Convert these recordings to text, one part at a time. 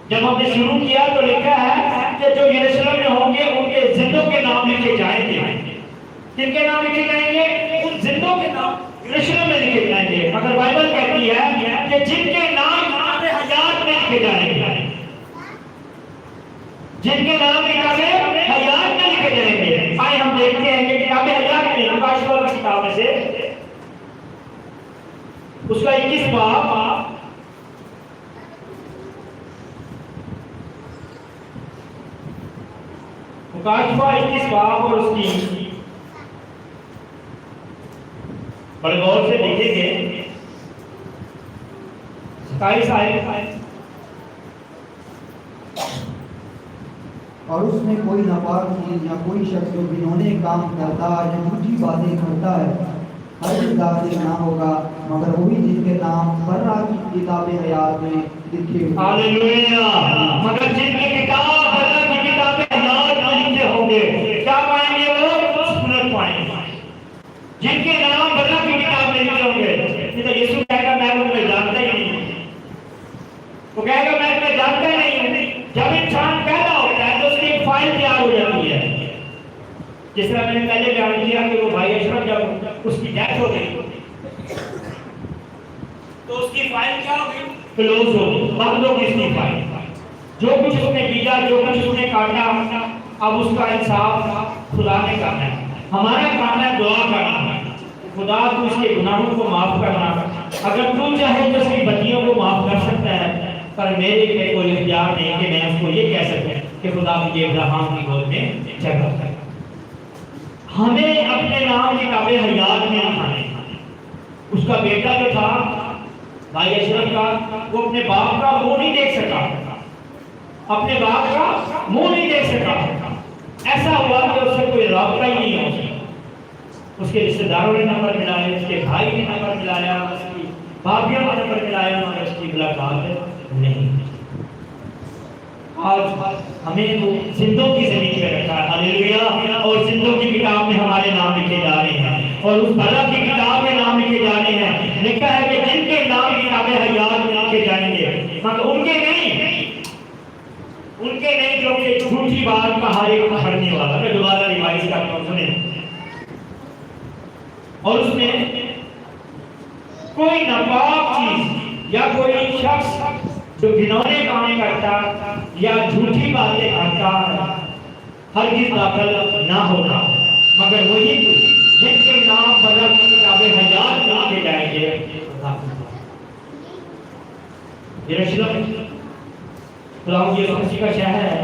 جب ہم نے شروع کیا تو لکھا ہے کہ جو یروشلم میں ہوں گے ان کے زندوں کے نام لکھے جائیں گے. کن کے نام لکھے جائیں گے؟ ان زندوں کے نام یروشلم میں لکھے جائیں گے. مگر بائبل کہتی ہے کہ جن کے نام کتاب حیات میں لکھے جائیں گے، جن کے نام کتاب حیات میں لکھے جائیں گے. آئے ہم دیکھتے ہیں کہ کتاب حیات میں مکاشفہ کی کتاب میں سے اس کا 21 باب مکاشفہ 21 باب اور اس کی بڑے غور سے دیکھیں گے 27 آیت. اور اس میں کوئی ناپاک چیز یا کوئی شخص جو گھنونے کام کرتا یا جھوٹی باتیں کرتا ہے ہر داخل نہ ہوگا مگر وہی جن کے نام برا کی کتاب حیات میں لکھے ہوئے. ہاللویا. مگر جن کی کتاب برا کی کتاب حیات میں لکھے ہوں گے کیا پائیں گے؟ وہ سنت پائیں گے. جن کے نام برا کی کتاب میں لکھے ہوں گے. تو یسوع کہے گا میں ان کو جانتا ہی نہیں. وہ کہے گا میں تمہیں جانتا ہی نہیں ہوں. جب انسان پیدا ہوتا ہے تو اس کی ایک فائل تیار ہو جاتی ہے. جس طرح میں نے پہلے بیان کیا کہ وہ بھائی اشرف جب اس کی ڈیتھ ہو گئی تو اس کی فائل کیا ہو گئی؟ کلوز ہو گئی. بند ہو گئی اس کی فائل. جو کچھ اس نے بیجا، جو کچھ اس نے کاٹا، اب اس کا انصاف خدا نے کرنا ہے. ہمارا کام ہے دعا کرنا. خدا تو اس کے گناہوں کو معاف کرنا. اگر تو چاہے تو اس کی بدیوں کو معاف کر سکتا ہے، پر میرے پہ کوئی اختیار نہیں کہ میں اس کو یہ کہہ سکوں کہ خدا مجھے ابراہیم کی گود میں جگہ دے. ہمیں اپنے نام کتاب حیات میں لکھانا ہے. اس کا بیٹا جو تھا بھائی اشرف کا، وہ اپنے باپ کا منہ نہیں دیکھ سکا. اپنے باپ کا منہ نہیں دیکھ سکا. ایسا ہوا کہ اس سے کوئی رابطہ ہی نہیں ہو سکا. اس کے رشتہ داروں نے نمبر ملایا، اس کے بھائی نے نمبر ملایا، اس کی بھابھیوں نے نمبر ملایا، مگر اس کی ملاقات نہیں. آج ہمیں تو زندوں کی زمین پہ رکھا ہے. ہاللویا. اور زندوں کی کتاب میں ہمارے نام لکھے جا رہے ہیں اور اس بھلا کی کتاب میں نام لکھے جا رہے ہیں. لکھا ہے کہ جن کے نام کتاب حیات میں لکھے جائیں گے، مگر ان کے نہیں جو کہ جھوٹی بات کا ہر ایک پکڑنے والا. میں دوبارہ ریوائز کرتا ہوں، سنیں. اور اس میں کوئی ناپاک چیز یا کوئی شخص جو گھنونے کام کرتا یا جھوٹی باتیں کرتا ہرگز داخل نہ ہوگا مگر وہی جن کے نام بدل کتاب حیات میں لکھے جائیں گے. یروشلم خدا یسوع مسیح کا شہر ہے.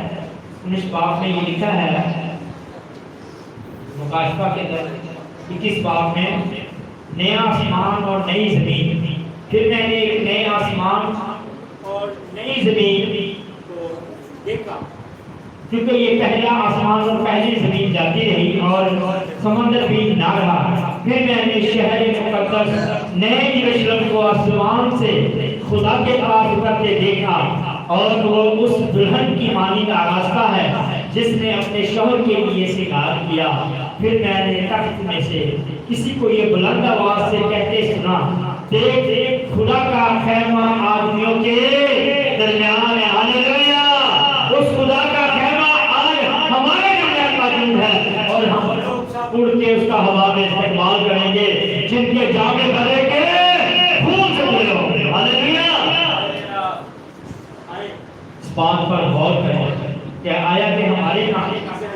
19 باب میں یہ لکھا ہے مکاشفہ کے اندر 21 باب میں، نیا آسمان اور نئی زمین. پھر میں نے ایک نئے آسمان اور نئی زمین کو دیکھا، کیونکہ یہ پہلا آسمان اور پہلی زمین جاتی رہی اور سمندر بھی نہ رہا. پھر میں نے شہر مقدس نئے یروشلم کو آسمان سے خدا کے پاس اترتے دیکھا، اور وہ اس دلہن کی مانند آراستہ ہے جس نے اپنے شوہر کے لیے سنگار کیا. پھر میں نے تخت میں سے کسی کو یہ بلند آواز سے کہتے سنا، دیکھ دیکھ خدا کا خیمہ آدمیوں کے درمیان ہے. ہاللویا. اس خدا کا خیمہ آج ہمارے درمیان موجود ہے اور ہم لوگ اڑ کے اس کا ہوا میں استعمال کریں گے جن کے جامے بھرے کے خون سے دھلے ہوں گے. ہاللویا. اس بات پر غور کریں کہ آیا کہ ہمارے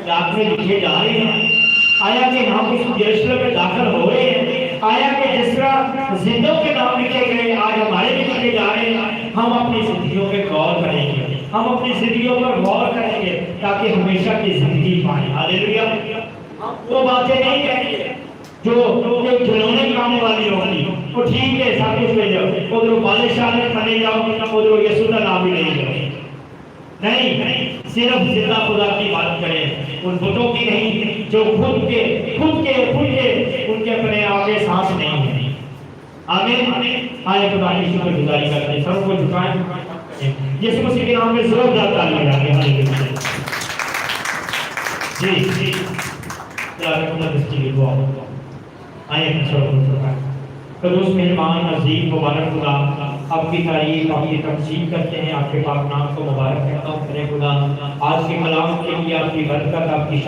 نام میں لکھے جا رہے ہیں، آیا کہ ہم اس یروشلم میں داخل ہو رہے ہیں، آیا کہ جس طرح زندوں کے نام لکھے گئے آج ہمارے بھی لکھے جا رہے ہیں. ہم اپنی زندگیوں پہ غور کریں گے، ہم اپنی زندگیوں پر غور کریں گے تاکہ ہمیشہ کی زندگی پائیں. ہاللویا. ہم وہ باتیں نہیں کہیں گے جو کھلونے کام والی ہوگی. وہ ٹھیک ہے سب کچھ لے جاؤ، ادھر بادشاہ نے بنے جاؤ، ادھر یسوع کا نام بھی لے جاؤ. نہیں، صرف زندہ خدا کی بات کریں، ان بتوں کی نہیں جو خود کے ان کے اپنے آگے سانس نہیں ہے. آمین. آئے خدا کی شکر گزاری کرتے ہیں، سب کو جھکائیں. یسوع مسیح کے نام میں زوردار تالیاں لگائیں. ہاللویا. جی دعا آئے قدوس مہربان عظیم مبارک خدا آپ کی تعریف آپ کی تقسیم کرتے ہیں، آپ کے پاک نام کو مبارک کرتا ہوں۔ کرے خدا آج کے کلام کے لیے آپ کی برکت، آپ کی